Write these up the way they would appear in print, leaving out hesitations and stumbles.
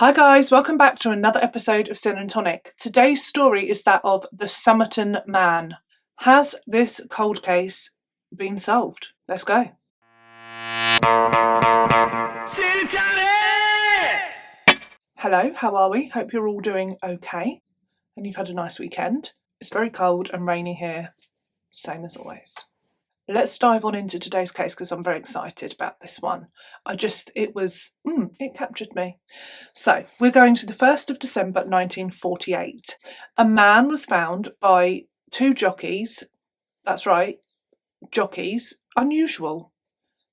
Hi guys, welcome back to another episode of Sin and Tonic. Today's story is that of the Somerton Man. Has this cold case been solved? Let's go. Sin and Tonic! Hello, how are we? Hope you're all doing okay and you've had a nice weekend. It's very cold and rainy here, same as always. Let's dive on into today's case because I'm very excited about this one. It captured me. So, we're going to the 1st of December 1948. A man was found by two jockeys. That's right, jockeys. Unusual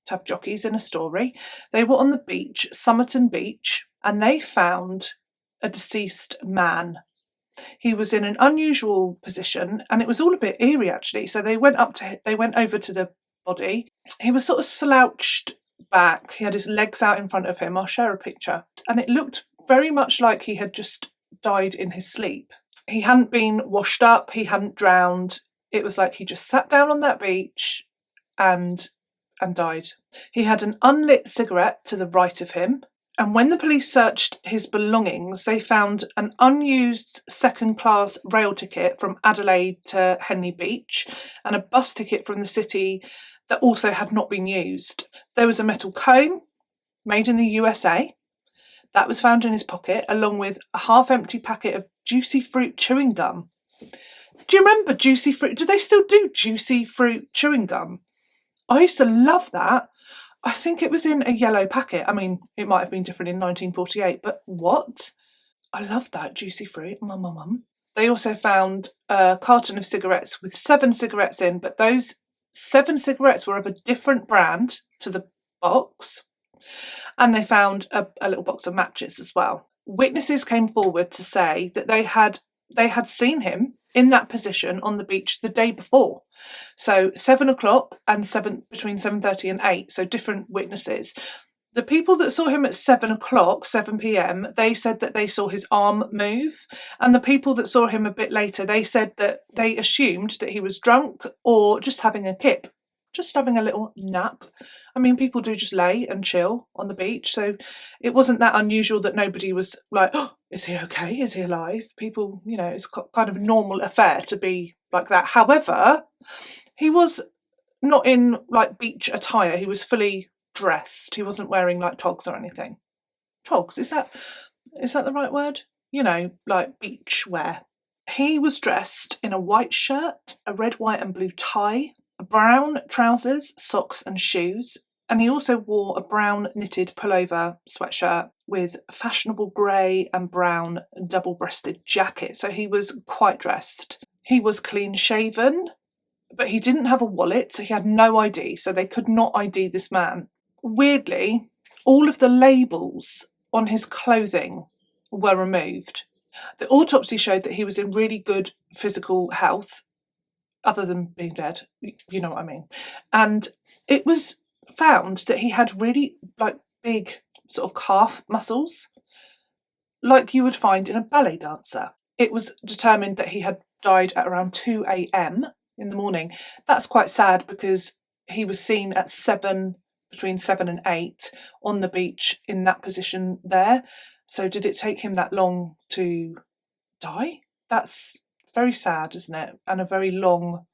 to have jockeys in a story. They were on the beach, Somerton Beach, and they found a deceased man. He was in an unusual position and it was all a bit eerie actually. So they went over to the body. He was sort of slouched back. He had his legs out in front of him. I'll share a picture. And it looked very much like he had just died in his sleep. He hadn't been washed up. He hadn't drowned. It was like he just sat down on that beach and died. He had an unlit cigarette to the right of him. And when the police searched his belongings, they found an unused second-class rail ticket from Adelaide to Henley Beach and a bus ticket from the city that also had not been used. There was a metal comb made in the USA that was found in his pocket, along with a half-empty packet of juicy fruit chewing gum. Do you remember juicy fruit? Do they still do juicy fruit chewing gum? I used to love that. I think it was in a yellow packet. I mean, it might have been different in 1948, but what? I love that, juicy fruit. Mum. They also found a carton of cigarettes with 7 cigarettes in, but those 7 cigarettes were of a different brand to the box. And they found a little box of matches as well. Witnesses came forward to say that they had seen him in that position on the beach the day before. So 7 o'clock and between 7:30 and 8, so different witnesses. The people that saw him at 7 o'clock, 7 p.m, they said that they saw his arm move. And the people that saw him a bit later, they said that they assumed that he was drunk or just having a kip, just having a little nap. I mean, people do just lay and chill on the beach. So it wasn't that unusual that nobody was like, oh, is he okay? Is he alive? People, it's kind of a normal affair to be like that. However, he was not in like beach attire. He was fully dressed. He wasn't wearing like togs or anything. Togs, is that the right word? Like beach wear. He was dressed in a white shirt, a red, white and blue tie, brown trousers, socks and shoes, and he also wore a brown knitted pullover sweatshirt with fashionable grey and brown double-breasted jacket, so he was quite dressed. He was clean shaven, but he didn't have a wallet, so he had no ID, so they could not ID this man. Weirdly, all of the labels on his clothing were removed. The autopsy showed that he was in really good physical health, other than being dead, you know what I mean. And it was found that he had really big sort of calf muscles, like you would find in a ballet dancer. It was determined that he had died at around 2 a.m. in the morning. That's quite sad because he was seen at between 7 and 8 on the beach in that position there. So did it take him that long to die? That's very sad, isn't it? And a very long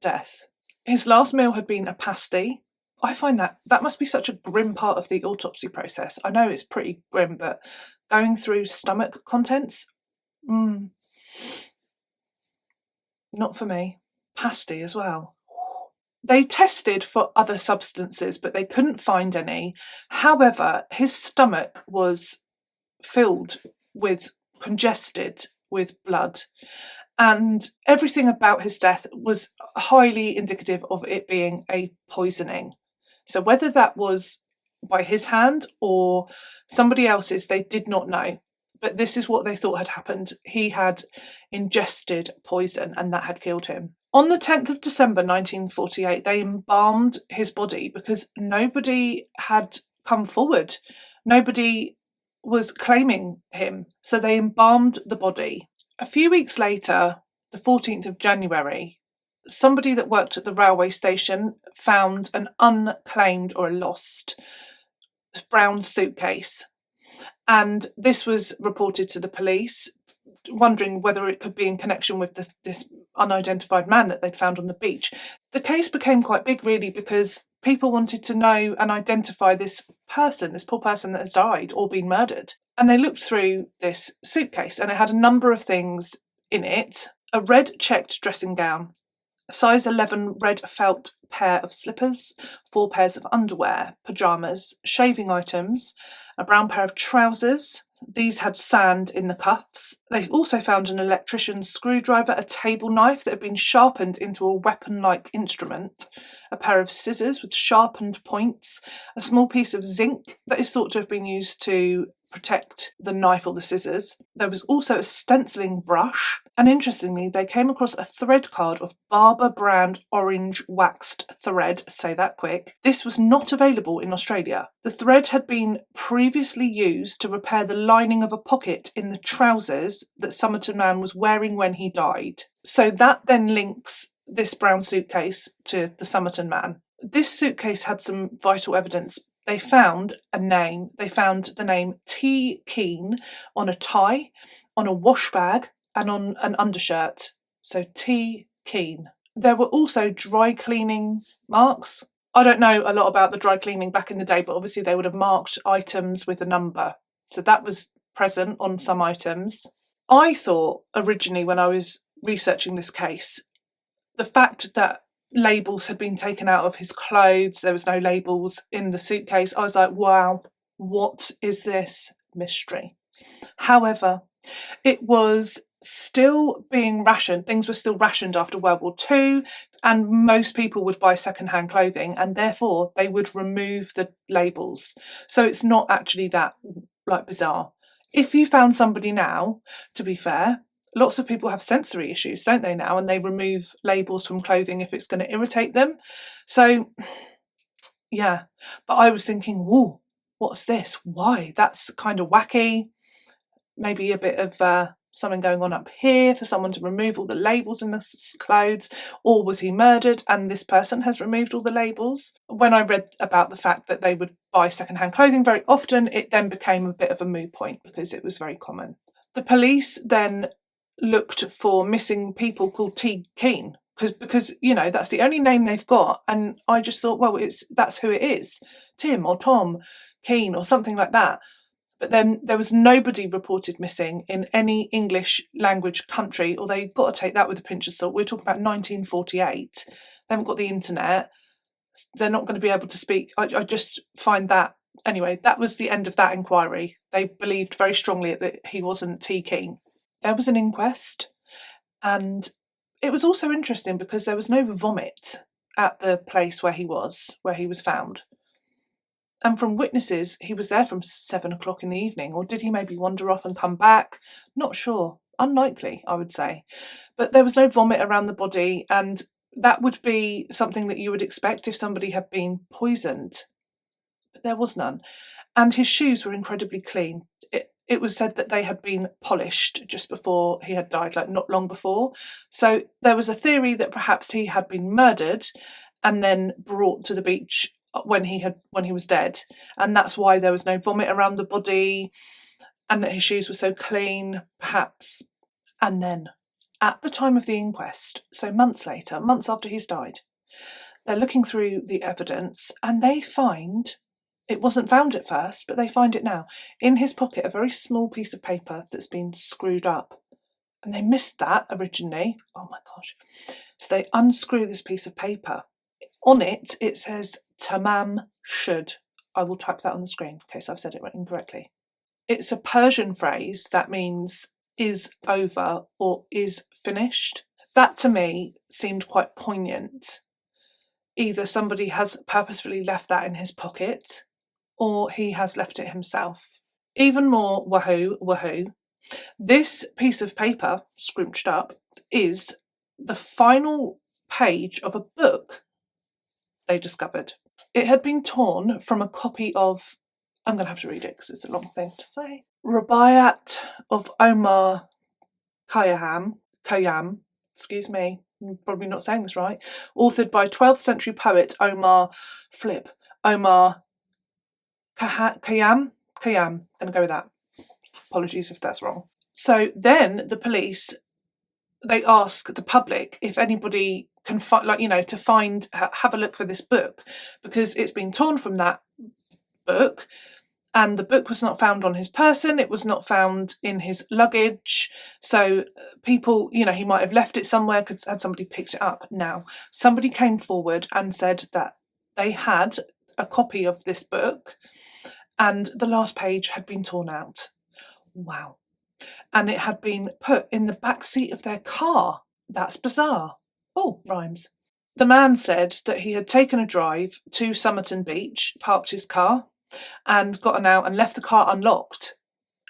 death. His last meal had been a pasty. I find that must be such a grim part of the autopsy process. I know it's pretty grim, but going through stomach contents, not for me. Pasty as well. They tested for other substances, but they couldn't find any. However, his stomach was congested with blood, and everything about his death was highly indicative of it being a poisoning. So whether that was by his hand or somebody else's, they did not know. But this is what they thought had happened. He had ingested poison and that had killed him. On the 10th of December 1948, they embalmed his body because nobody had come forward. Nobody was claiming him. So they embalmed the body. A few weeks later, the 14th of January, somebody that worked at the railway station found an unclaimed or a lost brown suitcase. And this was reported to the police, wondering whether it could be in connection with this unidentified man that they'd found on the beach. The case became quite big, really, because people wanted to know and identify this person, this poor person that has died or been murdered. And they looked through this suitcase, and it had a number of things in it. A red checked dressing gown, a size 11 red felt pair of slippers, 4 pairs of underwear, pyjamas, shaving items, a brown pair of trousers. These had sand in the cuffs. They also found an electrician's screwdriver, a table knife that had been sharpened into a weapon-like instrument, a pair of scissors with sharpened points, a small piece of zinc that is thought to have been used to protect the knife or the scissors. There was also a stenciling brush, and interestingly, they came across a thread card of Barber brand orange waxed thread. Say that quick. This was not available in Australia. The thread had been previously used to repair the lining of a pocket in the trousers that Somerton Man was wearing when he died. So that then links this brown suitcase to the Somerton Man. This suitcase had some vital evidence. They found a name. They found the name T. Keane on a tie, on a wash bag, and on an undershirt. So T. Keane. There were also dry cleaning marks. I don't know a lot about the dry cleaning back in the day, but obviously they would have marked items with a number. So that was present on some items. I thought originally, when I was researching this case, the fact that labels had been taken out of his clothes, there was no labels in the suitcase, I was like, wow, what is this mystery? However, it was still being rationed. Things were still rationed after World War II, and most people would buy second-hand clothing, and therefore they would remove the labels. So it's not actually that bizarre. If you found somebody now, to be fair, lots of people have sensory issues, don't they, now, and they remove labels from clothing if it's going to irritate them. So, yeah. But I was thinking, whoa, what's this? Why? That's kind of wacky. Maybe a bit of something going on up here for someone to remove all the labels in the clothes, or was he murdered and this person has removed all the labels? When I read about the fact that they would buy second-hand clothing very often, it then became a bit of a moot point because it was very common. The police then looked for missing people called T. Keane because that's the only name they've got, and I just thought, well, that's who it is, Tim or Tom Keane or something like that. But then there was nobody reported missing in any English language country, although you've got to take that with a pinch of salt. We're talking about 1948. They haven't got the internet. They're not going to be able to speak. I just find that. Anyway, that was the end of that inquiry. They believed very strongly that he wasn't T. Keane. There was an inquest, and it was also interesting because there was no vomit at the place where he was found. And from witnesses, he was there from 7 o'clock in the evening, or did he maybe wander off and come back? Not sure. Unlikely, I would say. But there was no vomit around the body, and that would be something that you would expect if somebody had been poisoned. But there was none. And his shoes were incredibly clean. It was said that they had been polished just before he had died, like not long before. So there was a theory that perhaps he had been murdered and then brought to the beach when he was dead, and that's why there was no vomit around the body, and that his shoes were so clean, perhaps. And then, at the time of the inquest, so months later, months after he's died, they're looking through the evidence, and they find, it wasn't found at first, but they find it now, in his pocket, a very small piece of paper that's been screwed up. And they missed that originally. Oh my gosh. So they unscrew this piece of paper. On it, it says, Tamam should. I will type that on the screen in case I've said it incorrectly. It's a Persian phrase that means is over or is finished. That to me seemed quite poignant. Either somebody has purposefully left that in his pocket, or he has left it himself. Even more wahoo, this piece of paper, scrunched up, is the final page of a book they discovered. It had been torn from a copy of, I'm going to have to read it because it's a long thing to say, Rubaiyat of Omar Khayyam, excuse me, I'm probably not saying this right, authored by 12th century poet Omar Khayyam, Khayyam. Going to go with that. Apologies if that's wrong. So then the police, they ask the public if anybody can find, have a look for this book, because it's been torn from that book, and the book was not found on his person. It was not found in his luggage. So people, he might have left it somewhere. Had somebody picked it up? Now, somebody came forward and said that they had a copy of this book, and the last page had been torn out. Wow. And it had been put in the back seat of their car. That's bizarre. Oh, rhymes. The man said that he had taken a drive to Somerton Beach, parked his car, and gotten out and left the car unlocked.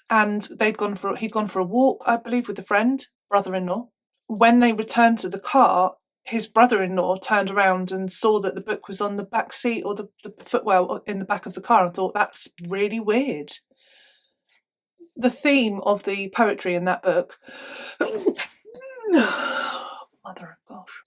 And he'd gone for a walk, I believe, with a friend, brother-in-law. When they returned to the car, his brother-in-law turned around and saw that the book was on the back seat, or the footwell in the back of the car, and thought, that's really weird. The theme of the poetry in that book, mother of gosh.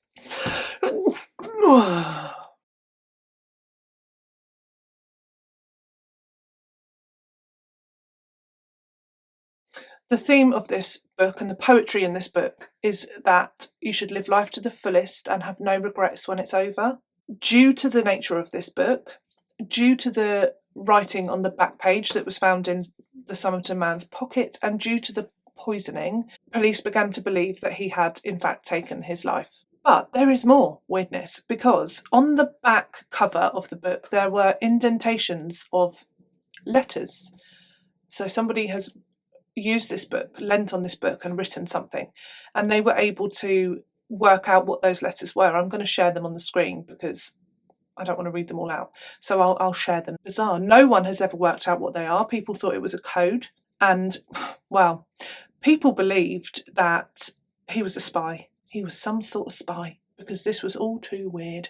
The theme of this book and the poetry in this book is that you should live life to the fullest and have no regrets when it's over. Due to the nature of this book, due to the writing on the back page that was found in the Somerton man's pocket, and due to the poisoning, police began to believe that he had in fact taken his life. But there is more weirdness, because on the back cover of the book there were indentations of letters. So somebody has used this book, lent on this book, and written something, and they were able to work out what those letters were. I'm going to share them on the screen because I don't want to read them all out, so I'll share them. Bizarre. No one has ever worked out what they are. People thought it was a code, and, well, people believed that he was a spy. He was some sort of spy, because this was all too weird.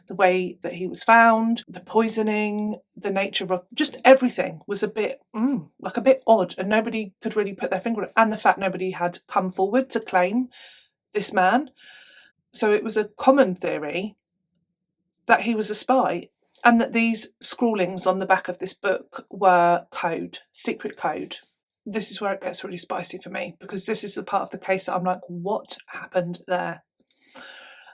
The way that he was found, the poisoning, the nature of just everything was a bit odd, and nobody could really put their finger on it. And the fact nobody had come forward to claim this man. So it was a common theory that he was a spy, and that these scrawlings on the back of this book were code, secret code. This is where it gets really spicy for me, because this is the part of the case that I'm like, what happened there?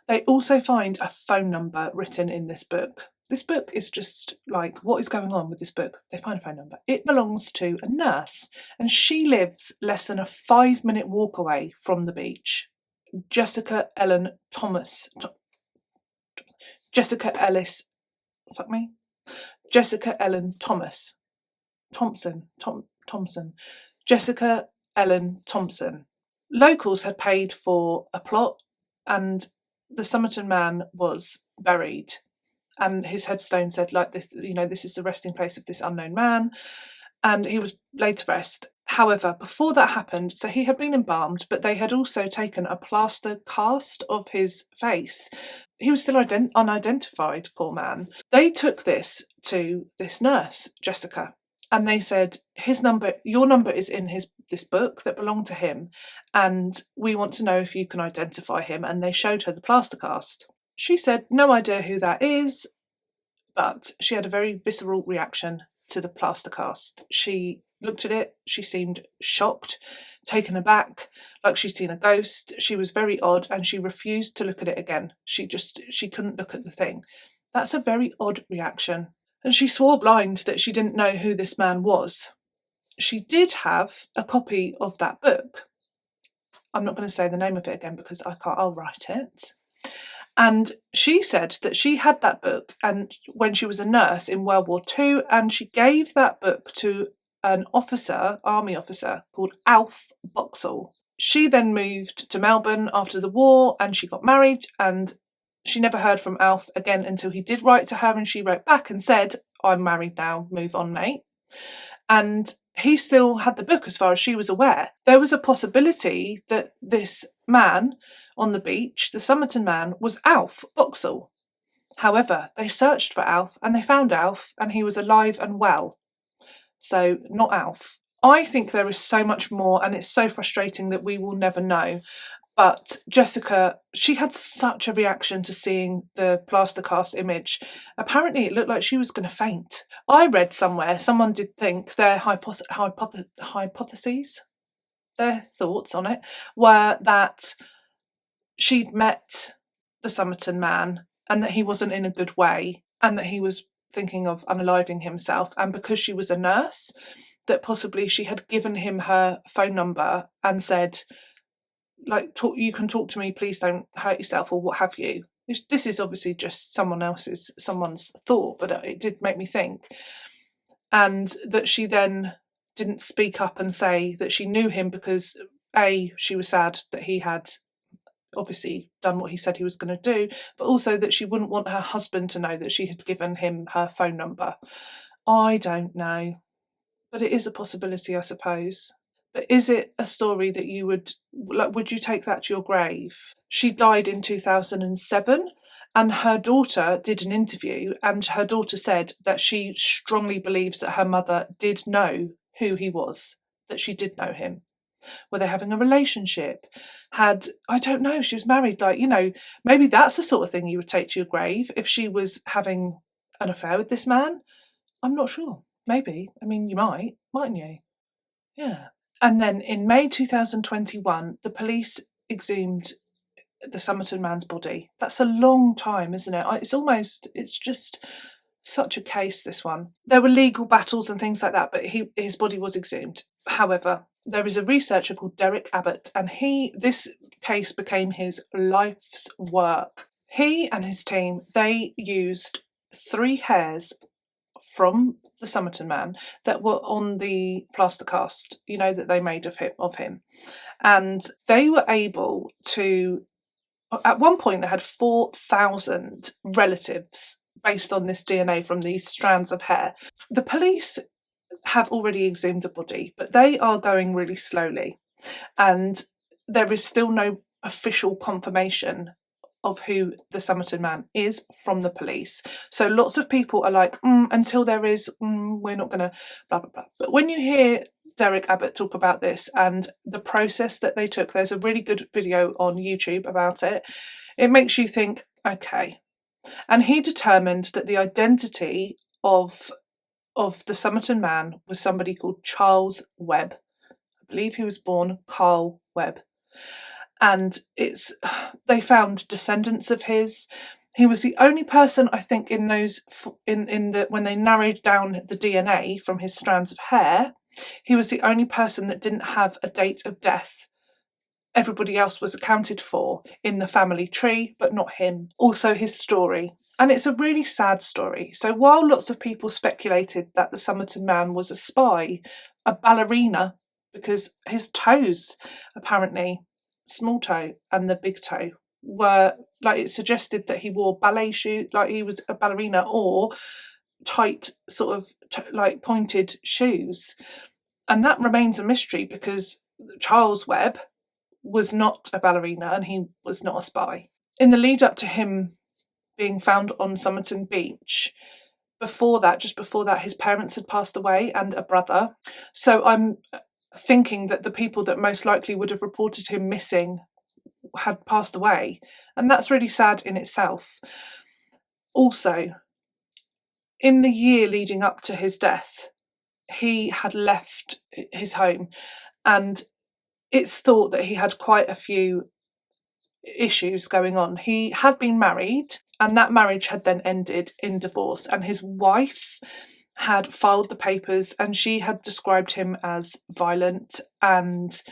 They also find a phone number written in this book. This book is just like, what is going on with this book? They find a phone number. It belongs to a nurse, and she lives less than a 5-minute walk away from the beach. Jessica Ellen Thompson. Jessica Ellen Thompson. Locals had paid for a plot, and the Somerton man was buried, and his headstone said, like, this, this is the resting place of this unknown man, and he was laid to rest. However, before that happened, so he had been embalmed, but they had also taken a plaster cast of his face. He was still unidentified, poor man. They took this to this nurse, Jessica, and they said, your number is in this book that belonged to him, and we want to know if you can identify him. And they showed her the plaster cast. She said, no idea who that is, but she had a very visceral reaction to the plaster cast. She looked at it, she seemed shocked, taken aback, like she'd seen a ghost. She was very odd, and she refused to look at it again. She couldn't look at the thing. That's a very odd reaction. And she swore blind that she didn't know who this man was. She did have a copy of that book. I'm not going to say the name of it again because I can't, I'll write it. And she said that she had that book and when she was a nurse in World War II, and she gave that book to an army officer called Alf Boxall. She then moved to Melbourne after the war, and she got married, and she never heard from Alf again until he did write to her, and she wrote back and said, I'm married now, move on, mate. And he still had the book as far as she was aware. There was a possibility that this man on the beach, the Somerton man, was Alf Boxall. However, they searched for Alf and they found Alf, and he was alive and well. So, not Alf. I think there is so much more, and it's so frustrating that we will never know. But Jessica, she had such a reaction to seeing the plaster cast image. Apparently it looked like she was going to faint. I read somewhere, someone did think their hypotheses, their thoughts on it, were that she'd met the Somerton Man and that he wasn't in a good way and that he was thinking of unaliving himself. And because she was a nurse, that possibly she had given him her phone number and said, like, you can talk to me, please don't hurt yourself, or what have you. This is obviously just someone's thought, but it did make me think. And that she then didn't speak up and say that she knew him because A, she was sad that he had obviously done what he said he was going to do, but also that she wouldn't want her husband to know that she had given him her phone number. I don't know, but it is a possibility, I suppose. But is it a story that you would you take that to your grave? She died in 2007, and her daughter did an interview, and her daughter said that she strongly believes that her mother did know who he was, that she did know him. Were they having a relationship? I don't know, she was married, maybe that's the sort of thing you would take to your grave if she was having an affair with this man. I'm not sure. Maybe. I mean, you might, mightn't you? Yeah. And then in May 2021, the police exhumed the Somerton Man's body. That's a long time, isn't it? It's just such a case, this one. There were legal battles and things like that, but his body was exhumed. However, there is a researcher called Derek Abbott, and this case became his life's work. He and his team, they used 3 hairs from the Somerton Man that were on the plaster cast, that they made of him. And they were able to, at one point they had 4,000 relatives based on this DNA from these strands of hair. The police have already exhumed the body, but they are going really slowly. And there is still no official confirmation of who the Somerton Man is from the police. So lots of people are like, until there is, we're not going to blah, blah, blah. But when you hear Derek Abbott talk about this and the process that they took, there's a really good video on YouTube about it. It makes you think, okay. And he determined that the identity of the Somerton Man was somebody called Charles Webb. I believe he was born Karl Webb. And they found descendants of his. He was the only person, I think, when they narrowed down the DNA from his strands of hair, he was the only person that didn't have a date of death. Everybody else was accounted for in the family tree, but not him. Also his story. And it's a really sad story. So while lots of people speculated that the Somerton Man was a spy, a ballerina, because his toes, apparently, small toe and the big toe, were it suggested that he wore ballet shoes, like he was a ballerina, or tight sort of pointed shoes. And that remains a mystery because Charles Webb was not a ballerina and he was not a spy. In the lead up to him being found on Somerton Beach, just before that, his parents had passed away and a brother. So I'm thinking that the people that most likely would have reported him missing had passed away, and that's really sad in itself. Also, in the year leading up to his death, he had left his home, and it's thought that he had quite a few issues going on. He had been married, and that marriage had then ended in divorce, and his wife had filed the papers and she had described him as violent and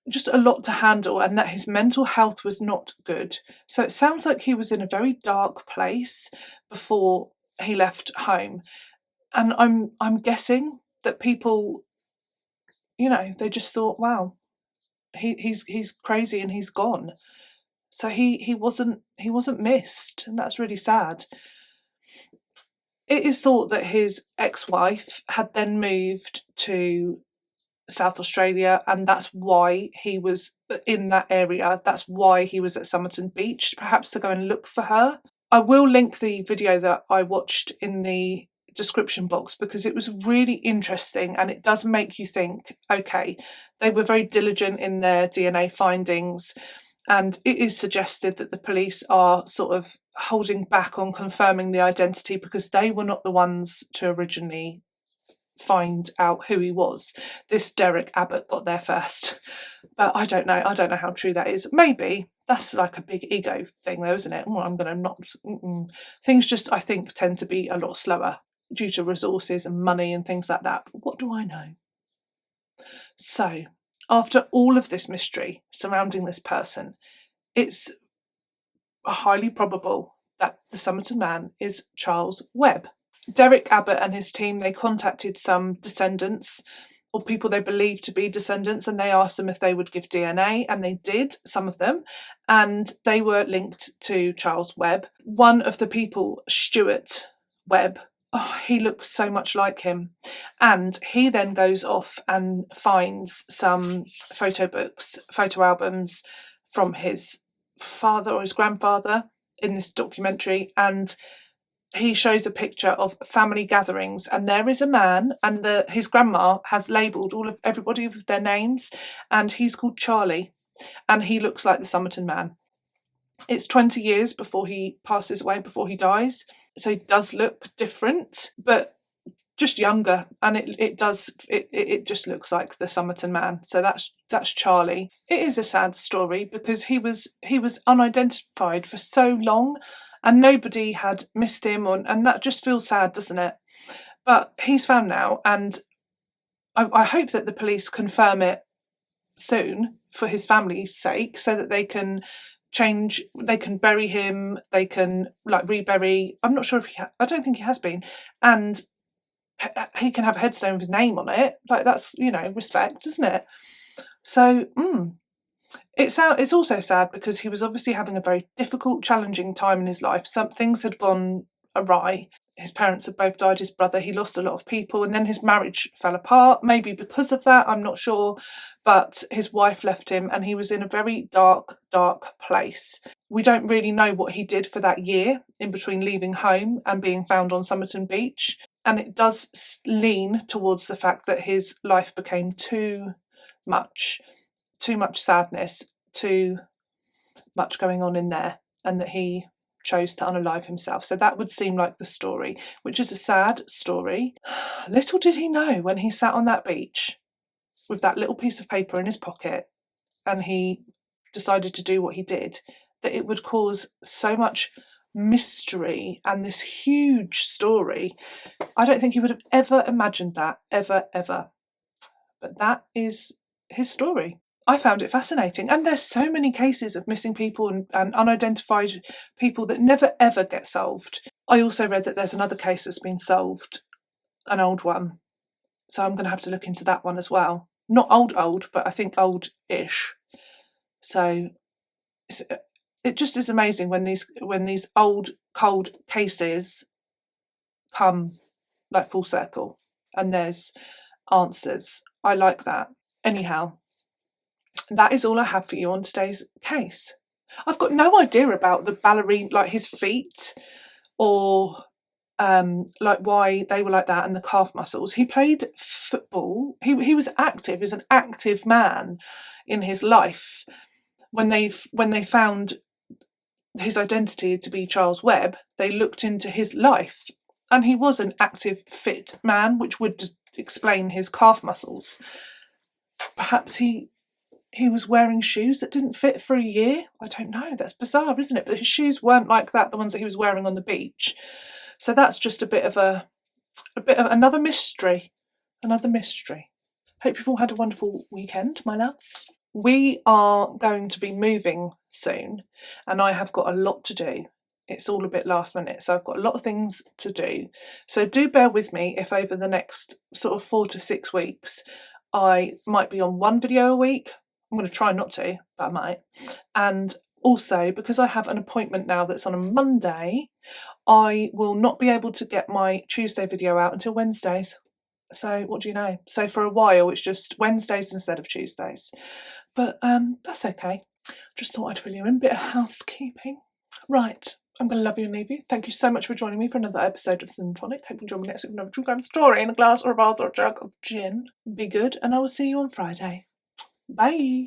just a lot to handle, and that his mental health was not good. So it sounds like he was in a very dark place before he left home. And I'm guessing that people, they just thought, wow, he's crazy and he's gone. So he wasn't missed, and that's really sad. It is thought that his ex-wife had then moved to South Australia, and that's why he was in that area. That's why he was at Somerton Beach, perhaps to go and look for her. I will link the video that I watched in the description box because it was really interesting, and it does make you think, okay, they were very diligent in their DNA findings, and it is suggested that the police are sort of holding back on confirming the identity because they were not the ones to originally find out who he was. This Derek Abbott got there first. But I don't know how true that is. Maybe that's like a big ego thing though, isn't it? Well, I'm going to not... Things just, I think, tend to be a lot slower due to resources and money and things like that. What do I know? So, after all of this mystery surrounding this person, it's highly probable that the Somerton Man is Charles Webb. Derek Abbott and his team, they contacted some descendants or people they believed to be descendants, and they asked them if they would give DNA, and they did, some of them, and they were linked to Charles Webb. One of the people, Stuart Webb, he looks so much like him, and he then goes off and finds some photo books, photo albums from his father or his grandfather in this documentary, and he shows a picture of family gatherings, and there is a man, and his grandma has labelled everybody with their names, and he's called Charlie, and he looks like the Somerton Man. It's 20 years before he passes away, before he dies, so he does look different, but just younger, and it just looks like the Somerton Man. So that's Charlie. It is a sad story because he was unidentified for so long, and nobody had missed him, and that just feels sad, doesn't it? But he's found now, and I hope that the police confirm it soon for his family's sake, so that they can bury him, they can rebury. I'm not sure if I don't think he has been, and he can have a headstone with his name on it. That's, respect, isn't it? So, it's also sad because he was obviously having a very difficult, challenging time in his life. Some things had gone awry. His parents had both died, his brother, he lost a lot of people, and then his marriage fell apart, maybe because of that, I'm not sure, but his wife left him, and he was in a very dark, dark place. We don't really know what he did for that year in between leaving home and being found on Somerton Beach, and it does lean towards the fact that his life became too much sadness, too much going on in there, and that he chose to unalive himself. So that would seem like the story, which is a sad story. Little did he know when he sat on that beach with that little piece of paper in his pocket and he decided to do what he did, that it would cause so much mystery and this huge story. I don't think he would have ever imagined that, ever. But that is his story. I found it fascinating, and there's so many cases of missing people and unidentified people that never ever get solved. I also read that there's another case that's been solved, an old one, so I'm going to have to look into that one as well. Not old, but I think old-ish. So it just is amazing when these old, cold cases come full circle and there's answers. I like that. Anyhow, that is all I have for you on today's case. I've got no idea about the ballerina, his feet, or why they were like that, and the calf muscles. He played football. He was active. He was an active man in his life. When they found his identity to be Charles Webb, they looked into his life, and he was an active, fit man, which would just explain his calf muscles. Perhaps he was wearing shoes that didn't fit for a year. I don't know. That's bizarre, isn't it? But his shoes weren't like that, the ones that he was wearing on the beach. So that's just a bit of another mystery. Another mystery. Hope you've all had a wonderful weekend, my loves. We are going to be moving soon, and I have got a lot to do. It's all a bit last minute, so I've got a lot of things to do. So do bear with me if over the next sort of 4 to 6 weeks I might be on one video a week. I'm going to try not to, but I might. And also, because I have an appointment now that's on a Monday, I will not be able to get my Tuesday video out until Wednesdays. So what do you know? So for a while, it's just Wednesdays instead of Tuesdays. But that's okay. Just thought I'd fill you in. Bit of housekeeping. Right. I'm going to love you and leave you. Thank you so much for joining me for another episode of Sin and Tonic. Hope you join me next week with another true crime story in a glass or a vase or a jug of gin. Be good, and I will see you on Friday. Bye.